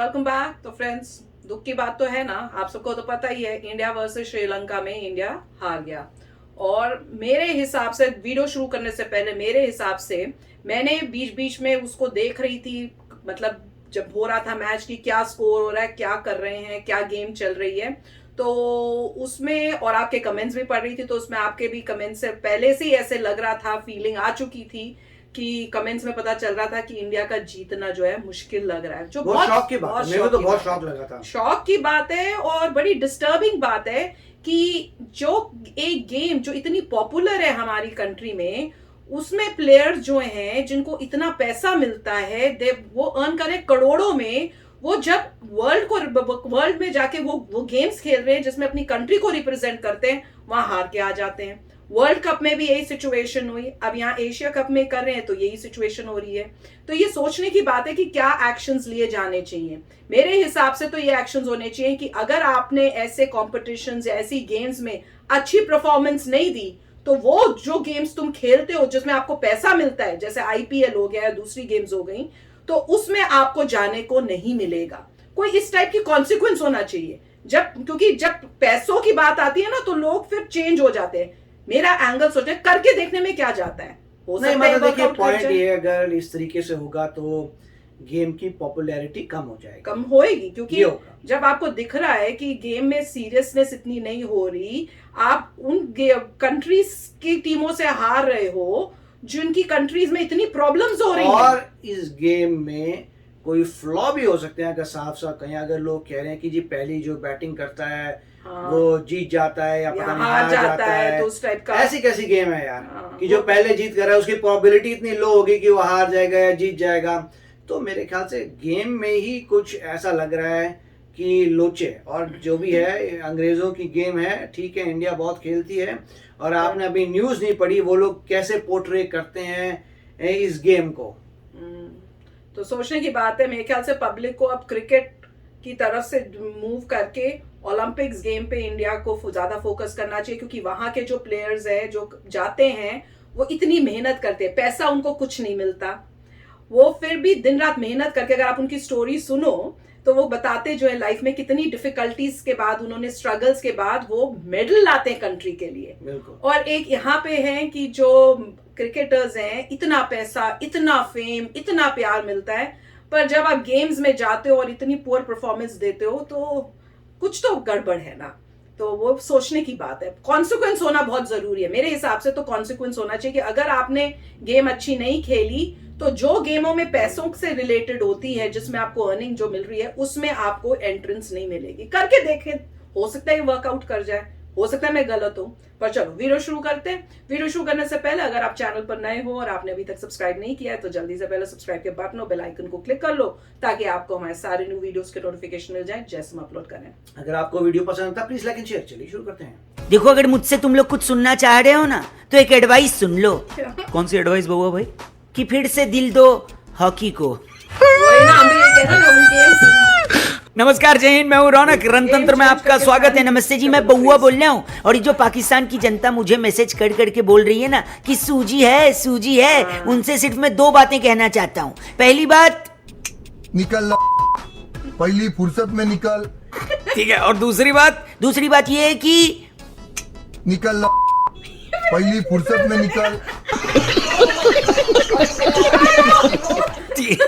Welcome back. तो friends, दुख की बात तो है ना, आप सबको तो पता ही है, इंडिया वर्सेस श्रीलंका में इंडिया हार गया। और मेरे हिसाब से वीडियो शुरू करने से पहले मेरे हिसाब से मैंने बीच बीच में उसको देख रही थी, मतलब जब हो रहा था मैच की क्या स्कोर हो रहा है, क्या कर रहे हैं, क्या गेम चल रही है, तो उसमें और आपके कमेंट्स भी पढ़ रही थी, तो उसमें आपके भी कमेंट्स से पहले से ही ऐसे लग रहा था, फीलिंग आ चुकी थी कि कमेंट्स में पता चल रहा था कि इंडिया का जीतना जो है मुश्किल लग रहा है। जो बहुत शौक की बात है, मेरे को तो बहुत शौक लगा था। शौक की बात है और बड़ी डिस्टर्बिंग बात है कि जो एक गेम जो इतनी पॉपुलर है हमारी कंट्री में, उसमें प्लेयर्स जो हैं जिनको इतना पैसा मिलता है, वो अर्न करें करोड़ों में, वो जब वर्ल्ड में जाके वो गेम्स खेल रहे हैं जिसमें अपनी कंट्री को रिप्रेजेंट करते हैं, वहां हार के आ जाते हैं। वर्ल्ड कप में भी यही सिचुएशन हुई, अब यहाँ एशिया कप में कर रहे हैं तो यही सिचुएशन हो रही है। तो ये सोचने की बात है कि क्या एक्शंस लिए जाने चाहिए। मेरे हिसाब से तो ये एक्शंस होने चाहिए कि अगर आपने ऐसे कॉम्पिटिशन्स या ऐसी गेम्स में अच्छी परफॉर्मेंस नहीं दी, तो वो जो गेम्स तुम खेलते हो जिसमें आपको पैसा मिलता है, जैसे आईपीएल हो गया, दूसरी गेम्स हो गई, तो उसमें आपको जाने को नहीं मिलेगा। कोई इस टाइप की कॉन्सिक्वेंस होना चाहिए, क्योंकि जब पैसों की बात आती है ना, तो लोग फिर चेंज हो जाते हैं। मेरा एंगल सोचते करके देखने में क्या जाता है, हो नहीं, सकता है मतलब देखिए पॉइंट ये, अगर इस तरीके से होगा तो गेम की पॉपुलैरिटी कम हो जाएगी, कम होएगी, क्योंकि जब आपको दिख रहा है कि गेम में सीरियसनेस इतनी नहीं हो रही, आप उन कंट्रीज की टीमों से हार रहे हो जिनकी कंट्रीज में इतनी प्रॉब्लम्स हो रही हैं। और इस गेम में कोई फ्लॉ भी हो सकते हैं, अगर साफ साफ कहीं अगर लोग कह रहे हैं कि जी पहली जो बैटिंग करता है वो जीत जाता है या पता नहीं हार जाता है, तो उस टाइप का ऐसी कैसी गेम है यार कि जो पहले जीत कर रहा है उसकी प्रोबेबिलिटी इतनी लो होगी कि वो हार जाएगा या जीत जाएगा। तो मेरे ख्याल से गेम में ही कुछ ऐसा लग रहा है कि लोचे, और जो भी है अंग्रेजों की गेम है, ठीक है इंडिया बहुत खेलती है, और आपने अभी न्यूज नहीं पढ़ी वो लोग कैसे पोर्ट्रे करते हैं इस गेम को। तो सोचने की बात है। मेरे ख्याल से पब्लिक को अब क्रिकेट की तरफ से मूव करके ओलंपिक्स गेम पे इंडिया को ज्यादा फोकस करना चाहिए, क्योंकि वहां के जो प्लेयर्स हैं जो जाते हैं वो इतनी मेहनत करते हैं, पैसा उनको कुछ नहीं मिलता, वो फिर भी दिन रात मेहनत करके, अगर आप उनकी स्टोरी सुनो तो वो बताते जो है लाइफ में कितनी डिफिकल्टीज के बाद, उन्होंने स्ट्रगल्स के बाद वो मेडल लाते हैं कंट्री के लिए। और एक यहाँ पे है कि जो क्रिकेटर्स हैं, इतना पैसा, इतना फेम, इतना प्यार मिलता है, पर जब आप गेम्स में जाते हो और इतनी पुअर परफॉर्मेंस देते हो तो कुछ तो गड़बड़ है ना। तो वो सोचने की बात है, कॉन्सिक्वेंस होना बहुत जरूरी है। मेरे हिसाब से तो कॉन्सिक्वेंस होना चाहिए कि अगर आपने गेम अच्छी नहीं खेली तो जो गेमों में पैसों से रिलेटेड होती है, जिसमें आपको अर्निंग जो मिल रही है, उसमें आपको एंट्रेंस नहीं मिलेगी। करके देखें, हो सकता है वर्कआउट कर जाए, हो सकता है मैं गलत हूं, पर चलो वीडियो शुरू करते हैं। वीडियो शुरू करने से पहले अगर आप चैनल पर नए हो और आपने अभी तक सब्सक्राइब नहीं किया है तो जल्दी से पहले सब्सक्राइब के बटन और बेल आइकन को क्लिक कर लो, ताकि आपको हमारे सारे न्यू वीडियोस के नोटिफिकेशन मिल जाए जैसे हम अपलोड करें। अगर आपको वीडियो पसंद आता है प्लीज लाइक एंड शेयर। चलिए शुरू करते हैं। देखो, अगर मुझसे तुम लोग कुछ सुनना चाह रहे हो ना तो एक एडवाइस सुन लो। कौन सी एडवाइस बउआ भाई? कि फिर से दिल दो हॉकी को। नमस्कार, जय हिंद, मैं हूँ रौनक, रणतंत्र में आपका स्वागत है। नमस्ते जी, मैं बउआ बोल रहा हूँ। और ये जो पाकिस्तान की जनता मुझे मैसेज कर करके बोल रही है ना कि सूजी है, उनसे सिर्फ मैं दो बातें कहना चाहता हूँ। पहली बात, निकल पहली फुर्सत में निकल, ठीक है। और दूसरी बात ये है कि निकल पहली फुर्सत में निकल।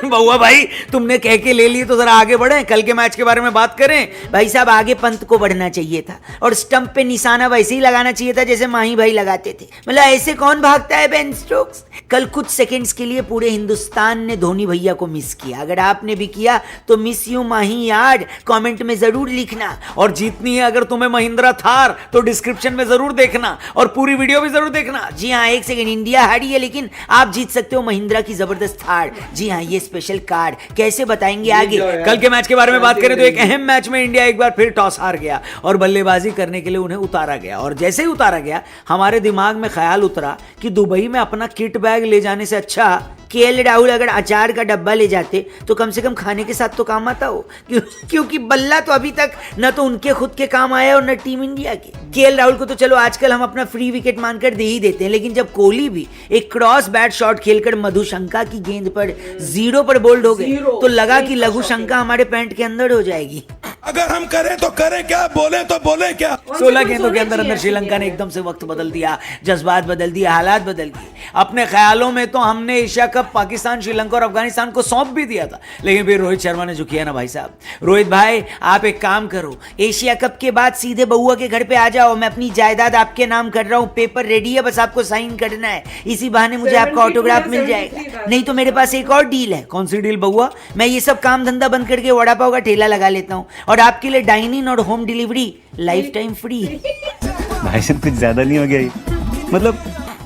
बउआ भाई, तुमने कह के ले ली तो जरा आगे बढ़े, कल के मैच के बारे में बात करें। भाई साहब, आगे पंत को बढ़ना चाहिए था और स्टंप पे निशाना वैसे ही लगाना चाहिए था जैसे माही भाई लगाते थे। मतलब ऐसे कौन भागता है बेन स्टोक्स। कल कुछ सेकंड्स के लिए पूरे हिंदुस्तान ने धोनी भैया को मिस किया। अगर आपने भी किया तो मिस यू माही यार, कमेंट में जरूर लिखना। और जीतनी है अगर तुम्हें महिंद्रा थार तो डिस्क्रिप्शन में जरूर देखना और पूरी वीडियो भी जरूर देखना। जी हाँ, एक सेकंड, इंडिया हारी है लेकिन आप जीत सकते हो महिंद्रा की जबरदस्त थार। जी हाँ, ये स्पेशल कार्ड कैसे बताएंगे आगे। कल के मैच के बारे में बात करें तो एक अहम मैच में इंडिया एक बार फिर टॉस हार गया और बल्लेबाजी करने के लिए उन्हें उतारा गया। और जैसे ही उतारा गया, हमारे दिमाग में ख्याल उतरा कि दुबई में अपना किट बैग ले जाने से अच्छा केएल राहुल अगर अचार का डब्बा ले जाते तो कम से कम खाने के साथ तो काम आता हो, क्योंकि बल्ला तो अभी तक न तो उनके खुद के काम आया और न टीम इंडिया के। केएल राहुल को तो चलो आजकल हम अपना फ्री विकेट मानकर दे ही देते हैं, लेकिन जब कोहली भी एक क्रॉस बैट शॉट खेलकर मधुशंका की गेंद पर 0 पर बोल्ड हो गए तो लगा कि लघु शंका हमारे पैंट के अंदर हो जाएगी। अगर हम करें तो करें क्या, बोले तो बोले क्या। 16 गेंदों के अंदर श्रीलंका ने एकदम से वक्त बदल दिया, जज्बात बदल दिया, हालात बदल दिए। अपने ख्यालों में तो हमने एशिया कप पाकिस्तान, श्रीलंका और अफगानिस्तान को सौंप भी दिया था, लेकिन फिर रोहित शर्मा ने जो किया ना भाई साहब, रोहित भाई आप एक काम करो, एशिया कप के बाद सीधे बउआ के घर पे आ जाओ, मैं अपनी जायदाद आपके नाम कर रहा हूँ, पेपर रेडी है, बस आपको साइन करना है, इसी बहाने मुझे आपका ऑटोग्राफ मिल जाएगा। नहीं तो मेरे पास एक और डील है। कौन सी डील बउआ? मैं ये सब काम धंधा बंद करके वड़ा पाव का ठेला लगा लेता हूँ और आपके लिए डाइनिंग और home delivery life time free. भाई साहब कुछ ज्यादा नहीं हो गया ये?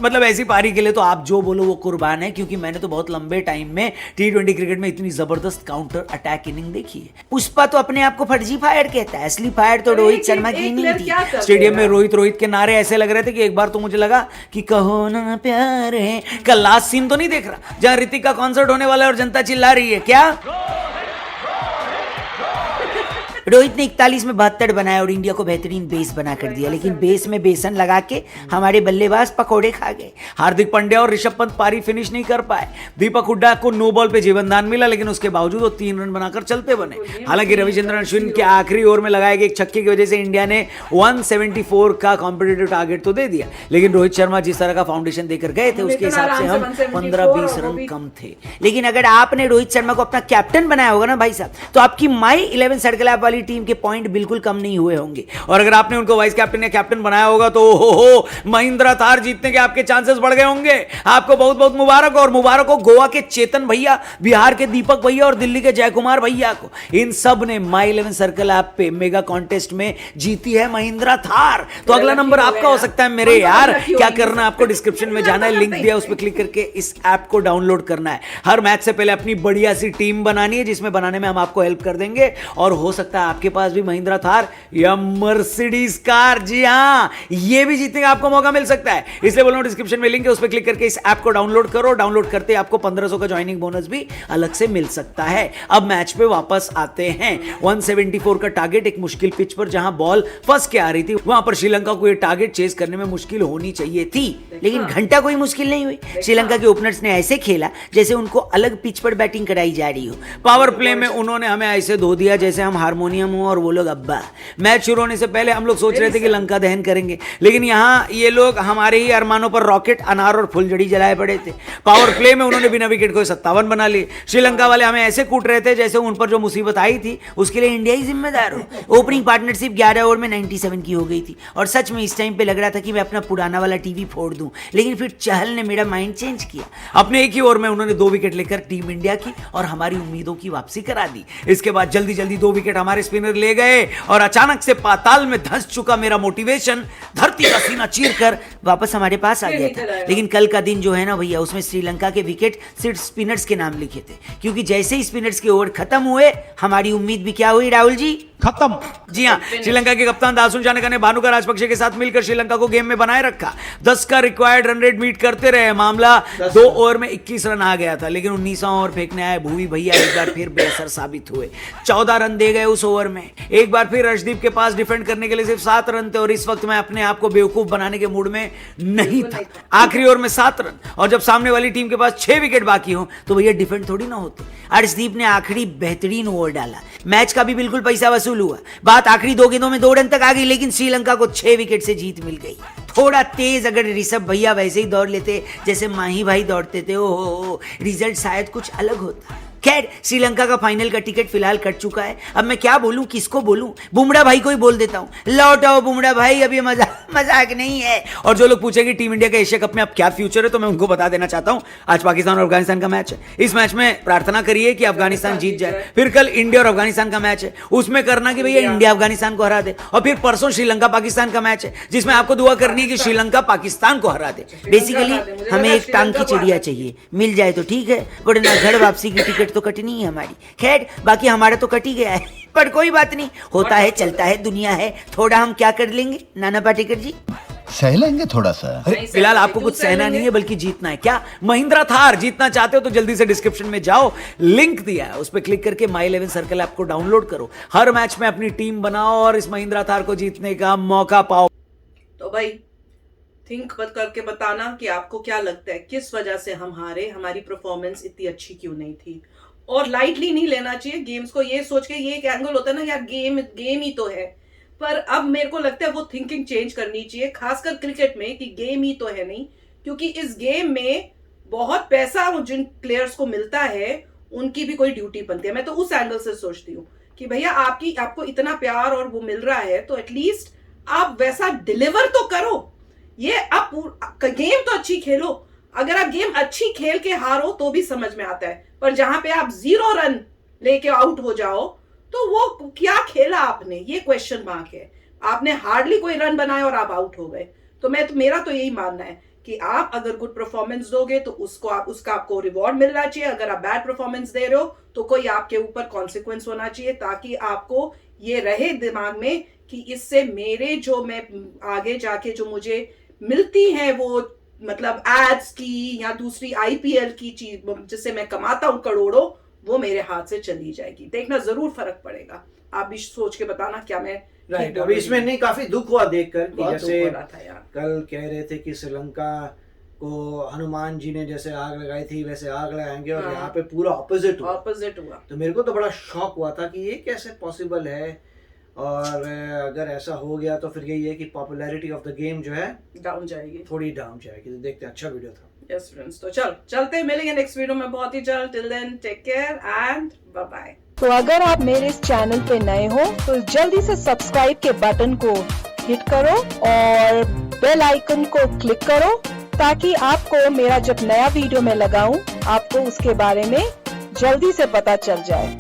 मतलब ऐसी पारी के लिए तो आप जो बोलो वो कुर्बान है, क्योंकि मैंने तो बहुत लंबे टाइम में T20 क्रिकेट में इतनी जबरदस्त काउंटर अटैक इनिंग देखी है। पुष्पा तो अपने आप को फर्जी फायर कहता है, असली फायर तो रोहित शर्मा की इनिंग थी। स्टेडियम में रोहित के नारे ऐसे लग रहे थे कि एक बार तो मुझे लगा कि कहो ना प्यार है। कल लास्ट सीन तो नहीं देख रहा जहां ऋतिक का कॉन्सर्ट होने वाला है और जनता चिल्ला रही है क्या? रोहित ने 41 में 72 बनाया और इंडिया को बेहतरीन बेस बना कर दिया, लेकिन बेस में बेसन लगा के हमारे बल्लेबाज पकौड़े खा गए। हार्दिक पांड्या और ऋषभ पंत पारी फिनिश नहीं कर पाए। दीपक हुड्डा को नो बॉल पे जीवनदान मिला, लेकिन उसके बावजूद वो 3 रन बनाकर चलते बने। हालांकि रविचंद्रन अश्विन के आखिरी ओवर में लगाए गए एक छक्के की वजह से इंडिया ने 174 का कॉम्पिटिटिव टारगेट तो दे दिया, लेकिन रोहित शर्मा जिस तरह का फाउंडेशन देकर गए थे उसके हिसाब से हम 15-20 रन कम थे। लेकिन अगर आपने रोहित शर्मा को अपना कैप्टन बनाया होगा ना भाई साहब, तो आपकी माई 11 सर्कल ऐप वाली टीम के पॉइंट बिल्कुल कम नहीं हुए होंगे। और अगर आपने उनको वाइस कैप्टन या कैप्टन बनाया होगा तो हो महिंद्रा थार जीतने के आपके चांसेस बढ़ गए होंगे। आपको बहुत बहुत मुबारक। और मुबारक हो गोवा के चेतन भैया, बिहार के दीपक भैया और दिल्ली के जयकुमार भैया को। इन सब ने माई 11 सर्कल ऐप पे मेगा कॉन्टेस्ट में जीती है महिंद्रा थार। तो अगला नंबर आपका हो सकता है मेरे यार। क्या करना है आपको? डिस्क्रिप्शन में जाना है, लिंक दिया, उस पर क्लिक करके इस ऐप को डाउनलोड करना है। हर मैच से पहले अपनी बढ़िया सी टीम बनानी है, जिसमें बनाने में हम आपको हेल्प कर देंगे। और हो सकता है आपके पास भी महिंद्रा थार या मर्सिडीज कार, जी हां, ये भी जीतने का आपको मौका मिल सकता है। इसलिए बोल रहा हूं डिस्क्रिप्शन में लिंक है, उस पर क्लिक करके इस ऐप को डाउनलोड करो। डाउनलोड करते आपको 1500 का ज्वाइनिंग बोनस भी अलग से मिल सकता है। अब मैच पे वापस आते हैं। 174 का टारगेट एक मुश्किल पिच पर जहां बॉल फंस के आ रही थी, वहां पर श्रीलंका को यह टारगेट चेस करने में मुश्किल होनी चाहिए थी, लेकिन घंटा कोई मुश्किल नहीं हुई। श्रीलंका के ओपनर्स ने ऐसे खेला जैसे उनको अलग पिच पर बैटिंग कराई जा रही हो। पावर प्ले में उन्होंने हमें ऐसे धो दिया जैसे हम हारमोनियम हो और वो लोग अब्बा। मैच शुरू होने से पहले हम लोग सोच रहे थे कि लंका दहन करेंगे, लेकिन यहाँ ये लोग हमारे ही अरमानों पर रॉकेट, अनार और फुलझड़ी जलाए पड़े थे। पावर प्ले में उन्होंने बिना विकेट को 57 बना लिए। श्रीलंका वाले हमें ऐसे कूट रहे थे जैसे उन पर जो मुसीबत आई थी उसके लिए इंडिया ही जिम्मेदार हो। ओपनिंग पार्टनरशिप 11 ओवर में 97 की हो गई थी और सच में इस टाइम पे लग रहा था कि मैं अपना पुराना वाला टीवी फोड़ दूं, लेकिन फिर चहल ने मेरा माइंड चेंज किया। अपने एक ही ओवर में उन्होंने 2 विकेट लेकर टीम इंडिया की और हमारी उम्मीदों की वापसी करा दी। इसके बाद जल्दी जल्दी 2 विकेट हमारे स्पिनर ले गए और अचानक से पाताल में धंस चुका मेरा मोटिवेशन धरती का सीना चीरकर वापस हमारे पास आ गया था। लेकिन कल का दिन जो है ना भैया, उसमें श्रीलंका के विकेट सिर्फ स्पिनर्स के नाम लिखे थे, क्योंकि जैसे ही स्पिनर्स के ओवर खत्म हुए हमारी उम्मीद भी क्या हुई राहुल जी? खत्म। जी हाँ, श्रीलंका के कप्तान दासुन चाणक्य ने भानुका राजपक्षे के साथ मिलकर श्रीलंका को गेम में बनाए रखा। 10 का रिक्वायर्ड रन रेट मीट करते रहे। मामला 2 ओवर में 21 रन आ गया था, लेकिन 19वां ओवर फेंकने आए भूवी भैया एक बार फिर बेअसर साबित हुए। 14 रन दे गए उस ओवर में। एक बार फिर अर्शदीप के पास डिफेंड करने के लिए सिर्फ 7 रन थे और इस वक्त मैं अपने आप को बेवकूफ बनाने के मूड में नहीं था। आखिरी ओवर में 7 रन और जब सामने वाली टीम के पास 6 विकेट बाकी हो तो भैया डिफेंड थोड़ी ना होते। अर्शदीप ने आखिरी बेहतरीन ओवर डाला। मैच का भी बिल्कुल पैसा वसूल हुआ। बात आखिरी 2 गेंदों में 2 रन तक आ गई, लेकिन श्रीलंका को 6 विकेट से जीत मिल गई। थोड़ा तेज अगर ऋषभ भैया वैसे ही दौड़ लेते जैसे माही भाई दौड़ते थे, ओ रिजल्ट शायद कुछ अलग होता। खैर, श्रीलंका का फाइनल का टिकट फिलहाल कट चुका है। अब मैं क्या बोलूं, किसको बोलूं? बुमराह भाई को ही बोल देता हूं। लौट आओ बुमराह भाई, अब ये मजाक नहीं है। और जो लोग पूछेंगे टीम इंडिया का एशिया कप में अब क्या फ्यूचर है, तो मैं उनको बता देना चाहता हूं, आज पाकिस्तान और अफगानिस्तान का मैच है। इस मैच में प्रार्थना करिए कि अफगानिस्तान जीत जाए। फिर कल इंडिया और अफगानिस्तान का मैच है, उसमें करना कि भैया इंडिया अफगानिस्तान को हरा दे। और फिर परसों श्रीलंका पाकिस्तान का मैच है, जिसमें आपको दुआ करनी है कि श्रीलंका पाकिस्तान को हरा दे। बेसिकली हमें एक टांग की चिड़िया चाहिए, मिल जाए तो ठीक है, वरना घर वापसी की टिकट तो कटनी है हमारी। खैर, बाकी हमारा तो कट ही गया है, पर कोई बात नहीं, होता है, चलता है, दुनिया है, थोड़ा हम क्या कर लेंगे नाना पाटेकर जी। सह लेंगे थोड़ा सा। अरे नहीं, फिलहाल सहना आपको नहीं, कुछ क्यों सहना सहेंगे? नहीं है बल्कि जीतना है। क्या महिंद्रा थार जीतना चाहते हो तो जल्दी से डिस्क्रिप्शन में जाओ, लिंक दिया है उस पर क्लिक करके माई 11 सर्कल ऐप को डाउनलोड करो, हर मैच में अपनी टीम बनाओ और इस महिंद्रा थार को जीतने का मौका पाओ। तो भाई थिंक करके बताना कि आपको क्या लगता है किस वजह से हम हारे, हमारी परफॉर्मेंस इतनी अच्छी क्यों नहीं थी। और लाइटली नहीं लेना चाहिए गेम्स को, ये सोच के, ये एक एंगल होता है ना यार, गेम ही तो है, पर अब मेरे को लगता है वो थिंकिंग चेंज करनी चाहिए, खासकर क्रिकेट में, कि गेम ही तो है नहीं, क्योंकि इस गेम में बहुत पैसा जिन प्लेयर्स को मिलता है उनकी भी कोई ड्यूटी बनती है। मैं तो उस एंगल से सोचती हूँ कि भैया आपको इतना प्यार और वो मिल रहा है तो एटलीस्ट आप वैसा डिलीवर तो करो। ये आप गेम तो अच्छी खेलो, अगर आप गेम अच्छी खेल के हारो तो भी समझ में आता है, पर जहां पे आप 0 रन लेके आउट हो जाओ तो वो क्या खेला आपने, ये क्वेश्चन मार्क है। आपने हार्डली कोई रन बनाए और आप आउट हो गए। तो मेरा तो यही मानना है कि आप अगर गुड परफॉर्मेंस दोगे तो उसका आपको रिवॉर्ड मिलना चाहिए। अगर आप बैड परफॉर्मेंस दे रहे हो तो कोई आपके ऊपर कॉन्सिक्वेंस होना चाहिए, ताकि आपको ये रहे दिमाग में कि इससे मेरे जो मैं आगे जाके जो मुझे मिलती है वो मतलब एड्स की या दूसरी आईपीएल की चीज जिससे मैं कमाता हूं करोड़ों, वो मेरे हाथ से चली जाएगी। देखना जरूर फर्क पड़ेगा। आप भी सोच के बताना क्या मैं राइट। अभी इसमें नहीं काफी दुख हुआ देखकर कि बहुत जैसे दुख हो रहा था यार। कल कह रहे थे कि श्रीलंका को हनुमान जी ने जैसे आग लगाई थी वैसे आग लगाएंगे, और हाँ। यहाँ पे पूरा ऑपोजिट हुआ। ऑपोजिट हुआ। तो मेरे को तो बड़ा शॉक हुआ था कि ये कैसे पॉसिबल है, और अगर ऐसा हो गया तो फिर यही है कि पॉपुलैरिटी ऑफ द गेम जो है डाउन जाएगी, थोड़ी डाउन जाएगी। तो देखते हैं, अच्छा वीडियो था। यस फ्रेंड्स, तो चलते हैं, मिलेंगे नेक्स्ट वीडियो में बहुत ही जल्द। Till then take care and bye bye. तो अगर आप मेरे इस चैनल पे नए हो तो जल्दी से सब्सक्राइब के बटन को हिट करो और बेल आइकन को क्लिक करो, ताकि आपको मेरा जब नया वीडियो मैं लगाऊं आपको उसके बारे में जल्दी से पता चल जाए।